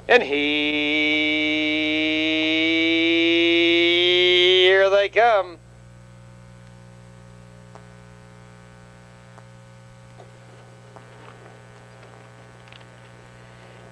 And here they come.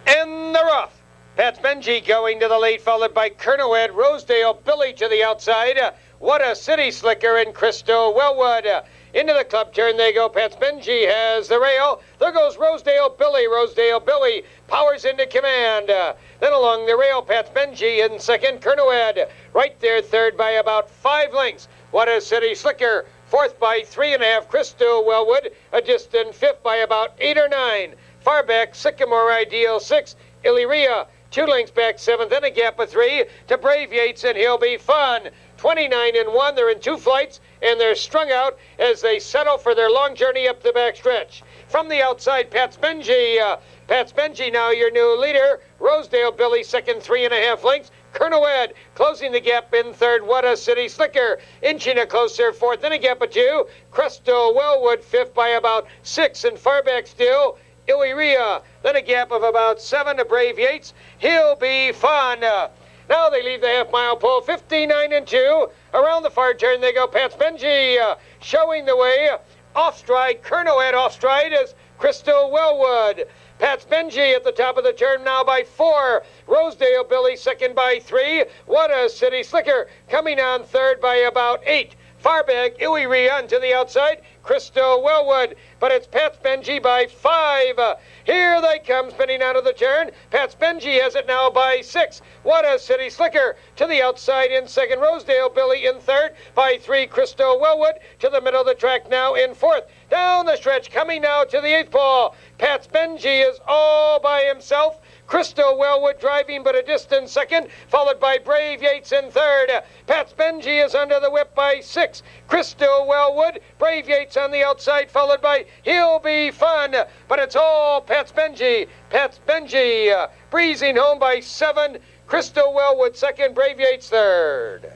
In the rough, Pat's Benji going to the lead, followed by Kernoed, Rosedale, Billy to the outside. What a City Slicker and Crystal Wellwood. Into the club turn they go. Pat's Benji has the rail. There goes Rosedale Billy. Rosedale Billy powers into command. Then along the rail, Pat's Benji in second. Kernoed right there third by about 5 lengths. What a City Slicker. Fourth by 3.5. Crystal Wellwood a distant fifth by about 8 or 9. Far back, Sycamore Ideal 6. Illyria 2 lengths back 7th and a gap of 3 to Brave Yates, and he'll be fun. 29 and 1. They're in 2 flights, and they're strung out as they settle for their long journey up the backstretch. From the outside, Pat's Benji. Pat's Benji now your new leader. Rosedale Billy second, 3.5 lengths. Kernoed closing the gap in third. What a City Slicker inching a closer fourth and a gap of 2. Crystal Wellwood fifth by about 6, and far back still Illyria, then a gap of about 7 to Brave Yates. He'll be fun. Now they leave the half-mile pole, 59 and 2. Around the far turn they go. Pat's Benji showing the way. Off stride, Kernoed off stride is Crystal Wellwood. Pat's Benji at the top of the turn now by 4. Rosedale Billy second by 3. What a City Slicker coming on third by about 8. Far back, Illyria to the outside, Crystal Wellwood, but it's Pat's Benji by 5. Here they come, spinning out of the turn. Pat's Benji has it now by 6. What a City Slicker to the outside in second. Rosedale Billy in third by 3. Crystal Wellwood to the middle of the track now in fourth. Down the stretch, coming now to the 8th pole. Pat's Benji is all by himself. Crystal Wellwood driving but a distant second, followed by Brave Yates in third. Pat's Benji is under the whip by 6. Crystal Wellwood, Brave Yates on the outside, followed by He'll Be Fun. But it's all Pat's Benji. Pat's Benji breezing home by 7. Crystal Wellwood second, Brave Yates third.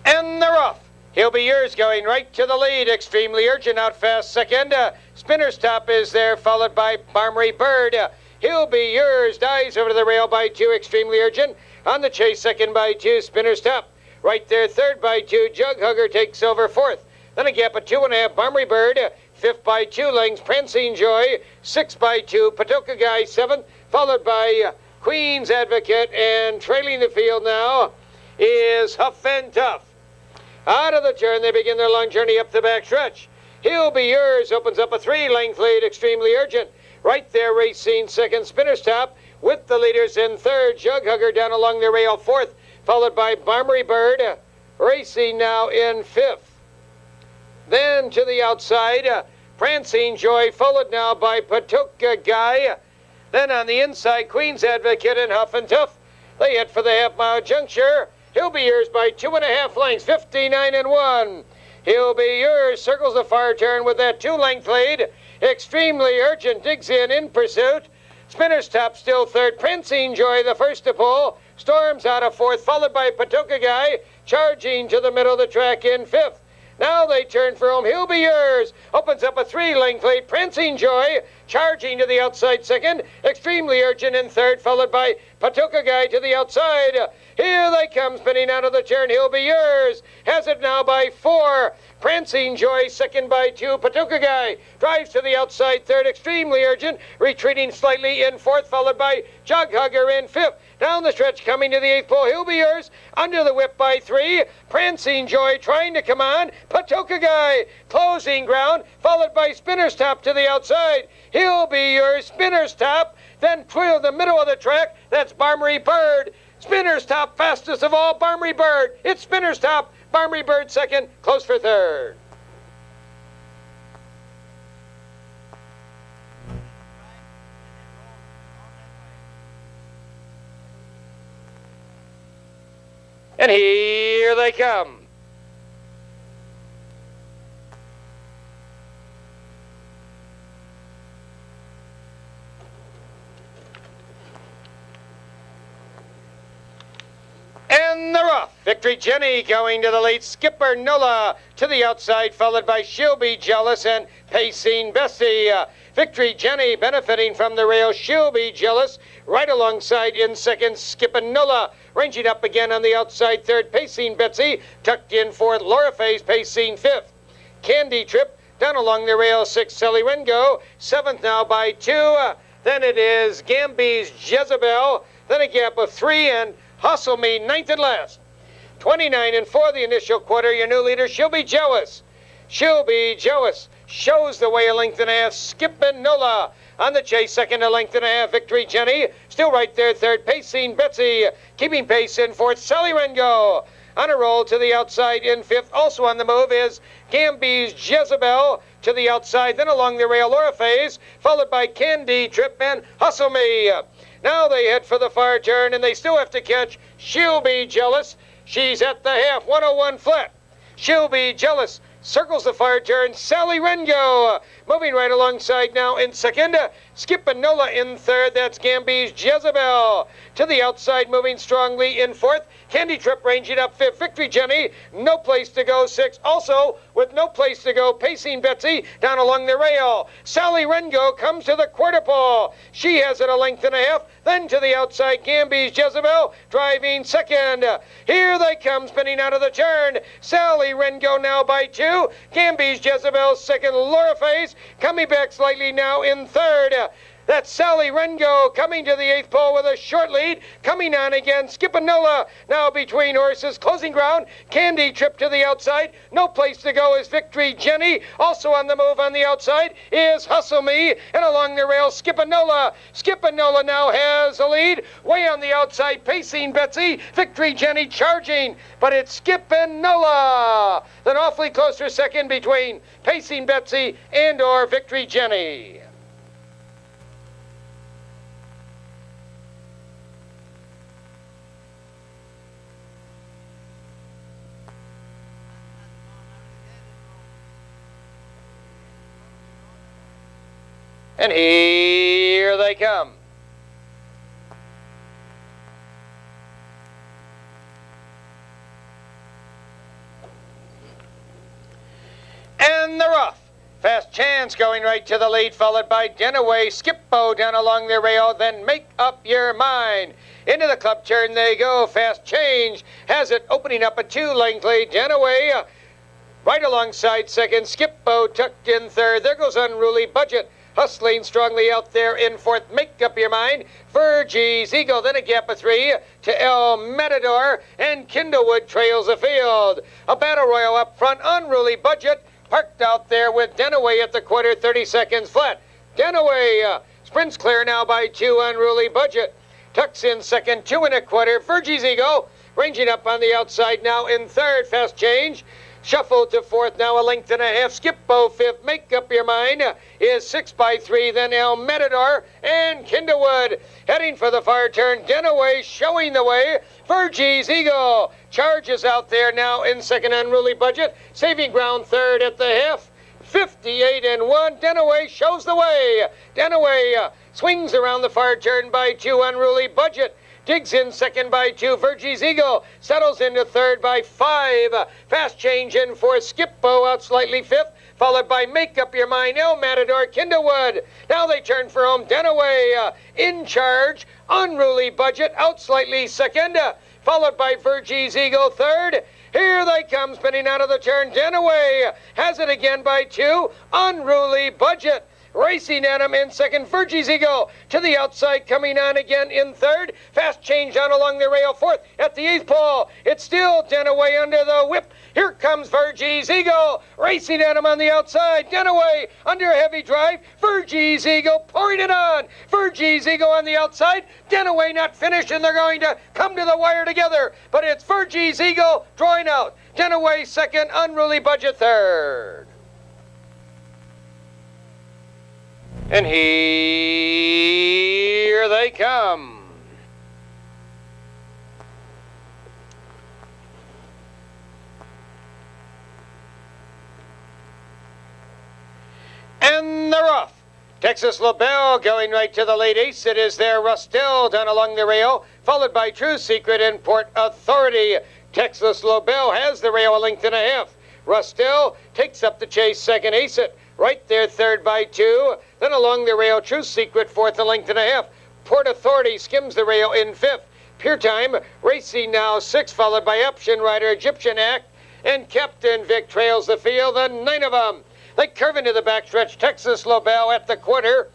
And the rough. He'll Be Yours going right to the lead. Extremely Urgent out fast second. Spinner's Top is there, followed by Barmery Bird. He'll Be Yours dives over to the rail by 2. Extremely Urgent on the chase second by 2. Spinner's Top right there third by 2. Jug Hugger takes over fourth. Then a gap of 2.5. Barmery Bird fifth by 2 lengths. Prancing Joy 6 by 2. Patoka Guy seventh, followed by Queen's Advocate, and trailing the field now is Huff and Tough. Out of the turn, they begin their long journey up the backstretch. He'll Be Yours opens up a 3-length lead. Extremely Urgent right there racing second. Spinner's Top with the leaders in third. Jug Hugger down along the rail fourth, followed by Barmery Bird racing now in fifth. Then to the outside, Prancing Joy, followed now by Patoka Guy. Then on the inside, Queen's Advocate and Huff and Tough. They head for the half-mile juncture. He'll Be Yours by 2.5 lengths, 59 and 1. He'll Be Yours circles the far turn with that 2-length lead. Extremely Urgent digs in pursuit. Spinner's Top still third. Prancing Joy the first to pull. Storms out of fourth, followed by Patoka Guy, charging to the middle of the track in fifth. Now they turn for home. He'll Be Yours opens up a 3-length lead. Prancing Joy charging to the outside second. Extremely Urgent in third, followed by Patoka Guy to the outside. Here they come, spinning out of the turn. He'll Be Yours has it now by 4. Prancing Joy second by 2. Patoka Guy drives to the outside third. Extremely Urgent retreating slightly in fourth, followed by Jug Hugger in fifth. Down the stretch coming to the 8th pole. He'll Be Yours under the whip by 3. Prancing Joy trying to come on. Patoka Guy closing ground, followed by Spinner's Top to the outside. He'll Be Yours, Spinner's Top, then to the middle of the track. That's Barmery Bird. Spinner's Top, fastest of all, Barmery Bird. It's Spinner's Top, Barmery Bird second, close for third. And here they come. And the rough. Victory Jenny going to the lead. Skipper Nola to the outside, followed by She'll Be Jealous and Pacing Bessie. Victory Jenny benefiting from the rail. She'll Be Jealous right alongside in second. Skipper Nola ranging up again on the outside third. Pacing Betsy tucked in fourth. Laura Faye's pacing fifth. Candy Trip down along the rail sixth. Sally Rengo seventh now by two. Then it is Gamby's Jezebel. Then a gap of three, and Hustle Me ninth and last. 29 and 4 the initial quarter. Your new leader, She'll Be Jealous. She'll Be Jealous shows the way a length and a half. Skippin' Nola on the chase, second a length and a half. Victory Jenny still right there, third. Pacing Betsy keeping pace in fourth. Sally Rengo on a roll to the outside in fifth. Also on the move is Gamby's Jezebel to the outside. Then along the rail, Laura Faye's, followed by Candy Trip and Hustle Me. Now they head for the far turn, and they still have to catch She'll Be Jealous. She's at the half, 101 flat. She'll Be Jealous circles the far turn. Sally Rengo moving right alongside now in second. Skippin' Nola in third. That's Gamby's Jezebel to the outside, moving strongly in fourth. Candy Trip ranging up fifth. Victory Jenny, no place to go, sixth. Also, with no place to go, Pacing Betsy down along the rail. Sally Rengo comes to the quarter pole. She has it a length and a half. Then to the outside, Gamby's Jezebel driving second. Here they come, spinning out of the turn. Sally Rengo now by two. Gamby's Jezebel second. Laura Faye's coming back slightly now in third. That's Sally Rengo coming to the eighth pole with a short lead. Coming on again, Skippin' Nola now between horses. Closing ground, Candy Trip to the outside. No place to go is Victory Jenny. Also on the move on the outside is Hustle Me. And along the rail, Skippin' Nola. Skippin' Nola now has a lead. Way on the outside, Pacing Betsy. Victory Jenny charging, but it's Skippin' Nola. Then awfully close for second between Pacing Betsy and or Victory Jenny. And here they come. And they're off. Fast Chance going right to the lead, followed by Denaway, Skippo down along the rail, then Make Up Your Mind. Into the club turn they go. Fast Change has it, opening up a two-length lead. Denaway right alongside second. Skippo tucked in third. There goes Unruly Budget hustling strongly out there in fourth. Make Up Your Mind. Virgie's Eagle, then a gap of three to El Matador, and Kindlewood trails the field. A battle royal up front. Unruly Budget parked out there with Denaway at the quarter, 30 seconds flat. Denaway sprints clear now by two. Unruly Budget tucks in second, 2 1/4. Virgie's Eagle ranging up on the outside now in third. Fast Change shuffled to fourth, now a length and a half. Skippo fifth. Make Up Your Mind is 6 by 3. Then El Matador and Kindlewood heading for the far turn. Denaway showing the way. Virgie's Eagle charges out there now in second. Unruly Budget saving ground third at the half. 58 and 1. Denaway shows the way. Denaway swings around the far turn by two. Unruly Budget digs in second by two. Virgie's Eagle settles into third by 5. Fast Change in fourth. Skippo out slightly fifth, followed by Make Up Your Mind, El Matador, Kindlewood. Now they turn for home. Denaway in charge. Unruly Budget out slightly second, followed by Virgie's Eagle third. Here they come, spinning out of the turn. Denaway has it again by two. Unruly Budget racing at him in second. Virgie's Eagle to the outside, coming on again in third. Fast Change on along the rail fourth. At the eighth pole, it's still Denaway under the whip. Here comes Virgie's Eagle racing at him on the outside. Denaway under a heavy drive. Virgie's Eagle pouring it on. Virgie's Eagle on the outside. Denaway not finished, and they're going to come to the wire together. But it's Virgie's Eagle drawing out. Denaway second, Unruly Budget third. And here they come. And they're off. Texas LaBelle going right to the late ace. It is there. Rustel down along the rail, followed by True Secret and Port Authority. Texas Lobel has the rail a length and a half. Rustel takes up the chase second. Ace It right there third by 2. Then along the rail, True Secret fourth a length and a half. Port Authority skims the rail in fifth. Pure Time racing now 6, followed by Option Rider, Egyptian Act, and Captain Vic trails the field, the 9 of them. They curve into the backstretch. Texas Lobel at the quarter,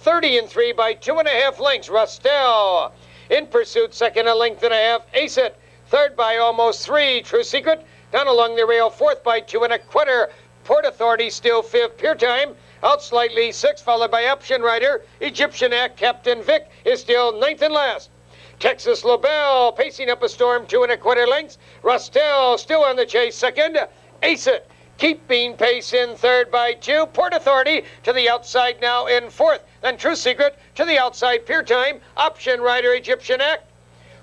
30-3 by 2.5 lengths. Rustel in pursuit, second a length and a half. Ace It third by almost 3. True Secret down along the rail, fourth by 2.25. Port Authority still fifth. Pure Time out slightly, 6, followed by Option Rider. Egyptian Act, Captain Vic is still 9th and last. Texas Lobel pacing up a storm, 2.25 lengths. Rustel still on the chase, second. Ace It keeping pace in third by 2. Port Authority to the outside now in fourth. Then True Secret to the outside. Pure Time, Option Rider, Egyptian Act.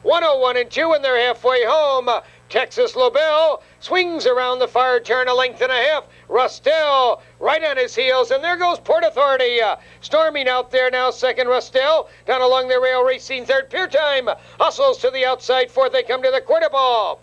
101 and 2, and they're halfway home. Texas Lobel swings around the far turn a length and a half. Rustel right on his heels, and there goes Port Authority. Storming out there now, second. Rustel down along the rail, racing third. Pure Time hustles to the outside, fourth. They come to the quarter ball.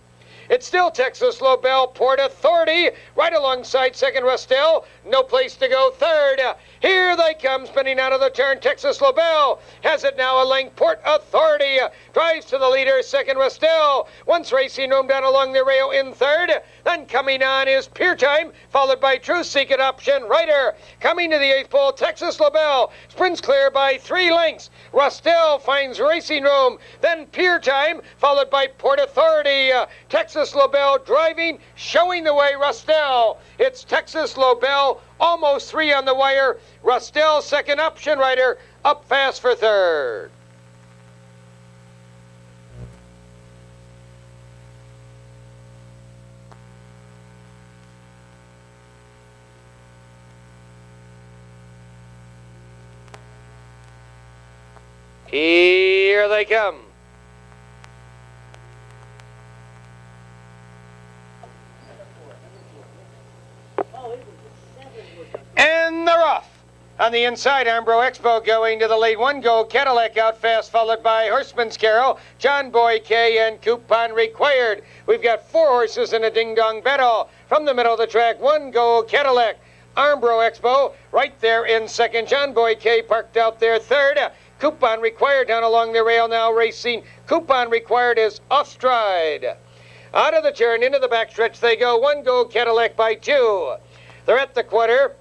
It's still Texas Lobel, Port Authority, right alongside second. Rustel, no place to go third. Here they come, spinning out of the turn. Texas Lobel has it now a length. Port Authority drives to the leader, second. Rustel, once racing room down along the rail in third. Then coming on is Pure Time, followed by True Secret, Option Rider. Coming to the 8th pole, Texas Lobel sprints clear by 3 lengths. Rustel finds racing room, then Pure Time, followed by Port Authority. Texas Lobel driving, showing the way. Rustel, it's Texas Lobel, almost 3 on the wire. Rustel second. Option Rider up fast for third. Here they come. And they're off. On the inside, Armbro Expo going to the lead. 1 Gold Cadillac out fast, followed by Horseman's Carol, John Boy K, and Coupon Required. We've got 4 horses in a ding-dong battle. From the middle of the track, 1 Gold Cadillac. Armbro Expo right there in second. John Boy K parked out there third. Coupon Required down along the rail now racing. Coupon Required is off stride. Out of the turn, into the backstretch they go. 1 Gold Cadillac by 2. They're at the quarter,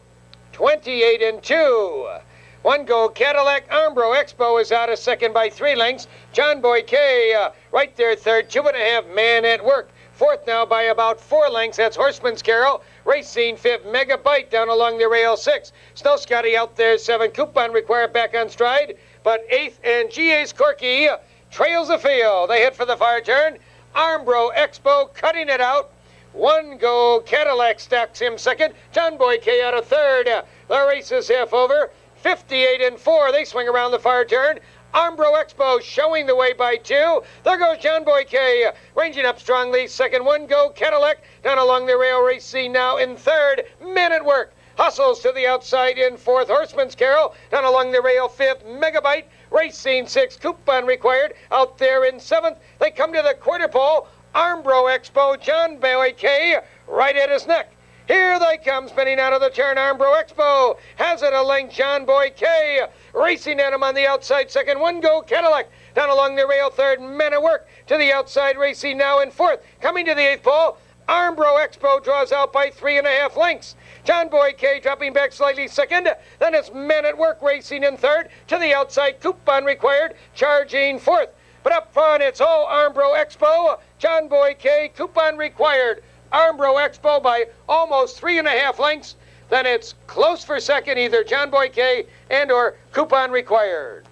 28-2. 1 Gold Cadillac. Armbro Expo is out of second by 3 lengths. John Boy K right there third. 2.5 Man at Work. Fourth now by about 4 lengths. That's Horseman's Carol. Racing fifth. Megabyte down along the rail 6. Snow Scotty out there 7. Coupon Required back on stride. But 8th and GA's Corky trails the field. They hit for the far turn. Armbro Expo cutting it out. 1 Gold Cadillac stacks him second. John Boy K out of third. The race is half over. 58-4. They swing around the far turn. Armbro Expo showing the way by 2. There goes John Boy K, ranging up strongly. Second. 1 Gold Cadillac down along the rail, racing now in third. Man at Work hustles to the outside in fourth. Horseman's Carol down along the rail 5th. Megabyte racing 6th. Coupon Required out there in 7th. They come to the quarter pole. Armbro Expo, John Boy K right at his neck. Here they come, spinning out of the turn. Armbro Expo has it a length. John Boy K racing at him on the outside second. 1 Gold Cadillac down along the rail third. Men at Work to the outside, racing now in fourth. Coming to the 8th pole, Armbro Expo draws out by 3.5 lengths. John Boy K dropping back slightly second. Then it's Men at Work racing in third. To the outside, Coupon Required charging fourth. But up front, it's all Armbro Expo. John Boy K, Coupon Required. Armbro Expo by almost 3.5 lengths. Then it's close for second, either John Boy K and or Coupon Required.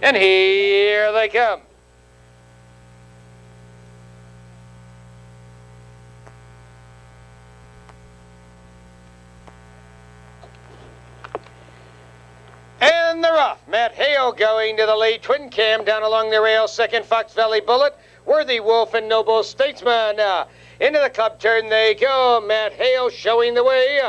And here they come. And they're off. Matt Hale going to the lead. Twin Cam down along the rail. Second, Fox Valley Bullet. Worthy Wolf and Noble Statesman. Into the club turn they go. Matt Hale showing the way.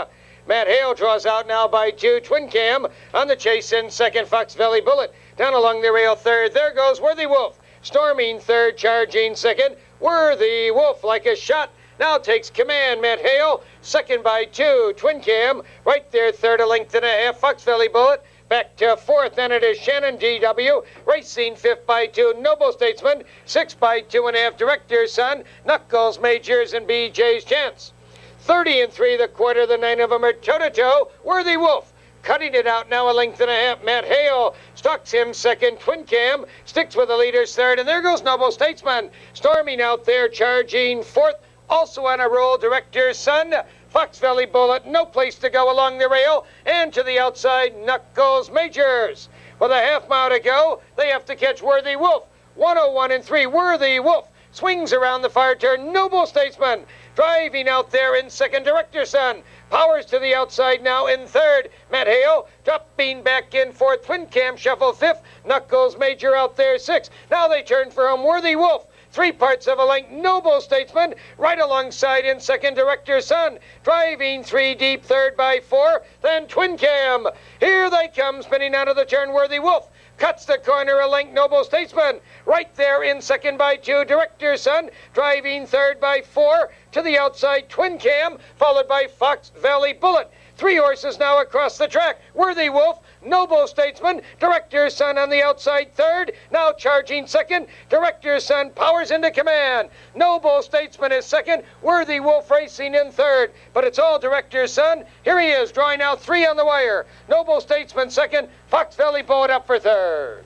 Matt Hale draws out now by 2. Twin Cam on the chase in second. Fox Valley Bullet down along the rail third. There goes Worthy Wolf. Storming third, charging second. Worthy Wolf like a shot. Now takes command, Matt Hale. Second by 2, Twin Cam. Right there, third, a length and a half. Fox Valley Bullet. Back to fourth, then it is Shannon D.W. Racing fifth by 2, Noble Statesman. 6 by 2.5, Director's Son. Knuckles, Majors, and B.J.'s Chance. 30 and 3, the quarter, the 9 of them are toe-to-toe. Worthy Wolf. Cutting it out now, a length and a half. Matt Hale stalks him second. Twin Cam sticks with the leaders third. And there goes Noble Statesman. Storming out there, charging fourth. Also on a roll, Director's Son. Fox Valley Bullet, no place to go along the rail. And to the outside, Knuckles Majors. With a half mile to go, they have to catch Worthy Wolf. 101 and 3, Worthy Wolf. Swings around the fire turn, Noble Statesman. Driving out there in second, Director's Son. Powers to the outside now in third. Matt Hale dropping back in fourth. Twin Cam shuffle fifth. Knuckles Major out there sixth. Now they turn for home. Worthy Wolf. 3 parts of a length. Noble Statesman right alongside in second, Director's Son. Driving 3 deep, third by 4. Then Twin Cam. Here they come, spinning out of the turn. Worthy Wolf. Cuts the corner, a length, Noble Statesman. Right there in second by 2, Director's Son. Driving third by 4. To the outside, Twin Cam, followed by Fox Valley Bullet. 3 horses now across the track. Worthy Wolf, Noble Statesman, Director's Son on the outside third. Now charging second. Director's Son powers into command. Noble Statesman is second. Worthy Wolf racing in third. But it's all Director's Son. Here he is, drawing out 3 on the wire. Noble Statesman second. Fox Valley Bullet up for third.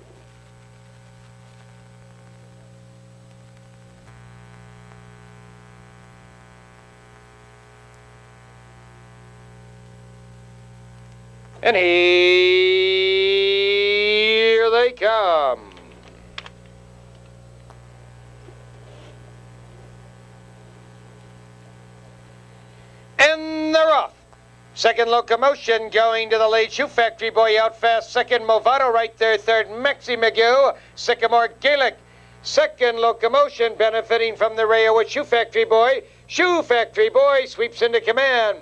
And here they come. And they're off. Second, Locomotion going to the lead. Shoe Factory Boy out fast. Second, Movado right there. Third, Maxi Magoo. Sycamore Gaelic. Second, Locomotion benefiting from the rail with Shoe Factory Boy. Shoe Factory Boy sweeps into command.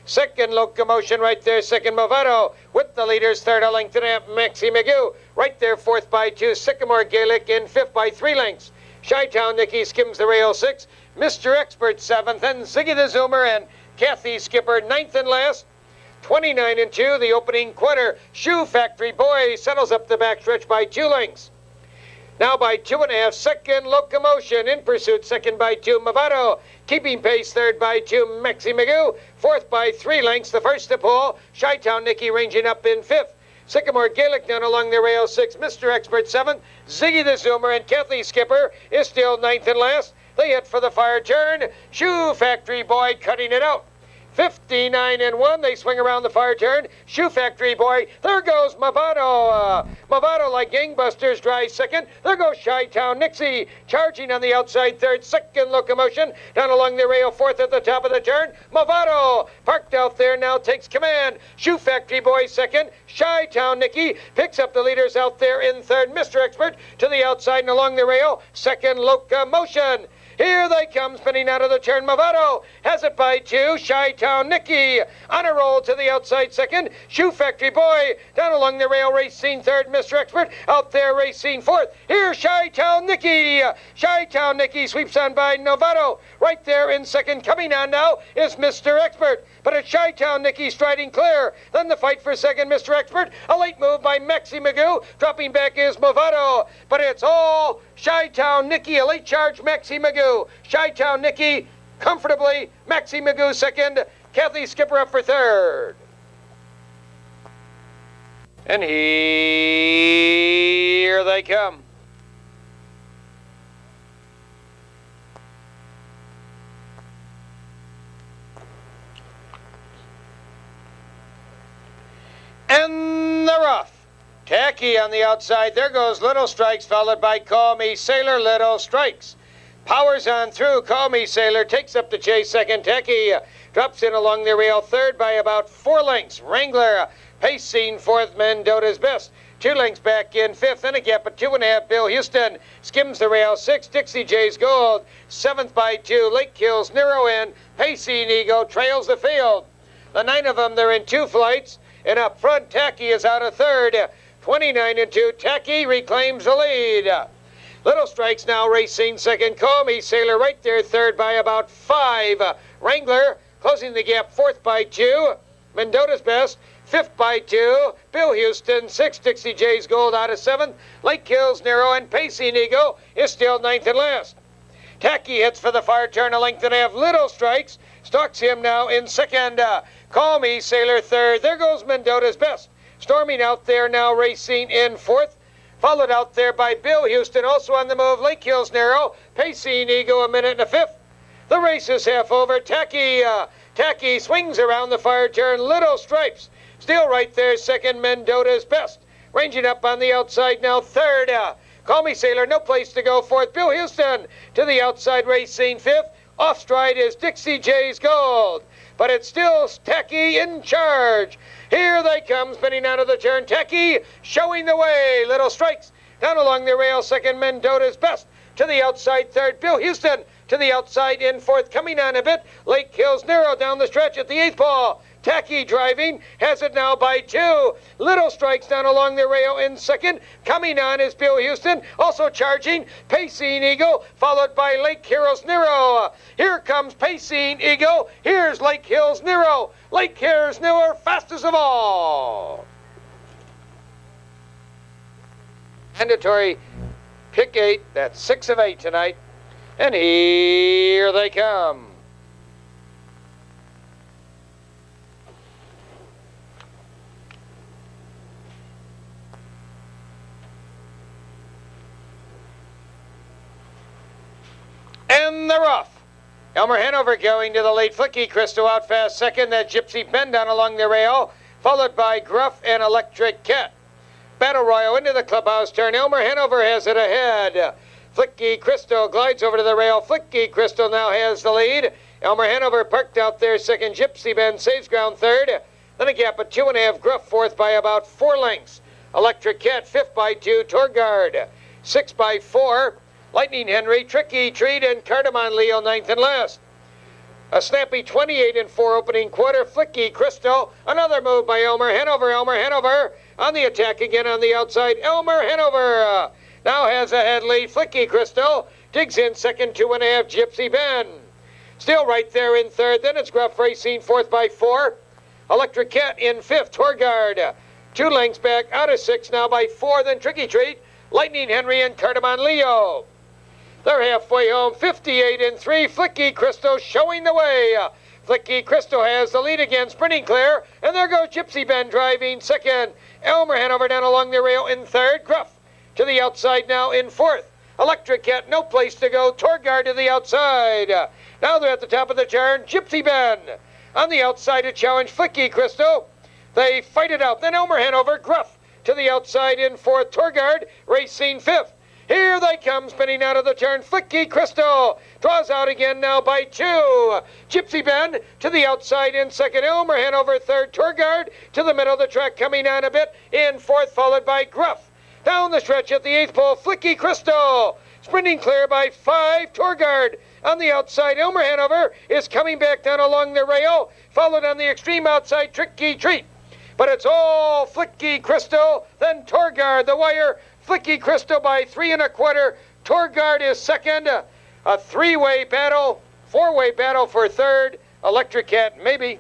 Second, Locomotion right there. Second, Movado with the leaders. Third, a length and a half, Maxi Magoo. Right there, fourth by 2, Sycamore Gaelic. In fifth by 3 lengths. Chi-Town Nicky skims the rail 6. Mr. Expert 7th. And Ziggy the Zoomer and Kathy Skipper 9th and last. 29 and 2, the opening quarter. Shoe Factory Boy settles up the backstretch by 2 lengths. Now by 2.5, Second, Locomotion in pursuit. Second by 2, Movado. Keeping pace, third by 2, Maxi Magoo. Fourth by 3 lengths, the first to pull. Chi-Town Nicky ranging up in fifth. Sycamore Gaelic down along the rail 6. Mr. Expert 7th. Ziggy the Zoomer and Kathy Skipper is still 9th and last. They hit for the fire turn. Shoe Factory Boy cutting it out. 59 and 1. They swing around the fire turn. Shoe Factory Boy. There goes Movado. Movado like gangbusters drives second. There goes Chi-Town Nixie charging on the outside third. Second, Locomotion down along the rail fourth at the top of the turn. Movado parked out there now takes command. Shoe Factory Boy second. Chi-Town Nicky picks up the leaders out there in third. Mr. Expert to the outside and along the rail. Second, Locomotion. Here they come, spinning out of the turn. Movado has it by 2. Chi-Town Nicky on a roll to the outside second. Shoe Factory Boy down along the rail racing third. Mr. Expert out there racing fourth. Here's Chi-Town Nicky. Chi-Town Nicky sweeps on by Movado. Right there in second. Coming on now is Mr. Expert. But it's Chi-Town Nicky striding clear. Then the fight for second, Mr. Expert. A late move by Maxi Magoo. Dropping back is Movado. But it's all Chi-Town Nicky. A late charge, Maxi Magoo. Chi-Town Nicky comfortably. Maxi Magoo second. Kathy Skipper up for third. And here they come. And they're off. Tacky on the outside. There goes Little Strikes, followed by Call Me Sailor. Little Strikes. Powers on through. Call Me Sailor takes up the chase second. Tacky drops in along the rail third by about 4 lengths. Wrangler pacing fourth. Mendota's Best 2 lengths back in fifth. And a gap of 2.5. Bill Houston skims the rail 6. Dixie J's Gold 7th by 2. Lake Hills narrow in. Pacing Ego trails the field. The 9 of them, they're in 2 flights. And up front, Tacky is out of third. 29 and 2. Tacky reclaims the lead. Little Strikes now racing second. Call Me Sailor right there third by about 5. Wrangler closing the gap fourth by 2. Mendota's Best fifth by 2. Bill Houston 6. Dixie J's Gold out of 7th. Lake Hills Narrow and Pacing Eagle is still 9th and last. Tacky hits for the far turn, a length and a half. Little Strikes stalks him now in second. Call Me Sailor third. There goes Mendota's Best. Storming out there now racing in fourth. Followed out there by Bill Houston, also on the move. Lake Hills Narrow, Pacing Eagle a minute and a fifth. The race is half over. Tacky swings around the far turn. Little Stripes still right there second. Mendota's Best ranging up on the outside now third. Call Me Sailor, no place to go fourth. Bill Houston to the outside racing fifth. Off stride is Dixie J's Gold. But it's still Tacky in charge. Here they come, spinning out of the turn. Tacky showing the way. Little Strikes down along the rail. Second, Mendota's Best to the outside third. Bill Houston to the outside in fourth. Coming on a bit. Lake Hills Narrow down the stretch at the 8th ball. Tacky driving, has it now by 2. Little Strikes down along the rail in second. Coming on is Bill Houston, also charging. Pacing Eagle, followed by Lake Hills Narrow. Here comes Pacing Eagle. Here's Lake Hills Narrow. Lake Hills Narrow, fastest of all. Mandatory pick 8. That's 6 of 8 tonight. And here they come. And they're off. Elmer Hanover going to the lead. Flicky Crystal out fast second. That Gypsy Bend down along the rail, followed by Gruff and Electric Cat. Battle Royal into the clubhouse turn. Elmer Hanover has it ahead. Flicky Crystal glides over to the rail. Flicky Crystal now has the lead. Elmer Hanover parked out there second. Gypsy Bend saves ground third. Then a gap of 2.5. Gruff fourth by about 4 lengths. Electric Cat fifth by 2. Torgard 6 by 4. Lightning Henry, Tricky Treat, and Cardamom Leo 9th and last. A snappy 28 and 4 opening quarter. Flicky Crystal, another move by Elmer Hanover. Elmer Hanover on the attack again on the outside. Elmer Hanover now has a head lead. Flicky Crystal digs in second, 2.5. Gypsy Bend still right there in third. Then it's Gruff Racing fourth by 4. Electric Cat in fifth. Torgard 2 lengths back out of 6 now by 4. Then Tricky Treat, Lightning Henry, and Cardamom Leo. They're halfway home, 58 and 3. Flicky Crystal showing the way. Flicky Crystal has the lead again, sprinting clear. And there goes Gypsy Bend driving second. Elmer Hanover down along the rail in third. Gruff to the outside now in fourth. Electric Cat, no place to go. Torgard to the outside. Now they're at the top of the turn. Gypsy Bend on the outside to challenge Flicky Crystal. They fight it out. Then Elmer Hanover, Gruff to the outside in fourth. Torgard racing fifth. Here they come, spinning out of the turn. Flicky Crystal draws out again now by 2. Gypsy Bend to the outside in second. Elmer Hanover third. Torgard to the middle of the track, coming on a bit in fourth, followed by Gruff. Down the stretch at the 8th pole, Flicky Crystal sprinting clear by 5. Torgard on the outside. Elmer Hanover is coming back down along the rail, followed on the extreme outside, Tricky Treat. But it's all Flicky Crystal, then Torgard, the wire. Flicky Crystal by 3 1/4. Torgard is second. A 3-way battle, 4-way battle for third. Electric Cat, maybe.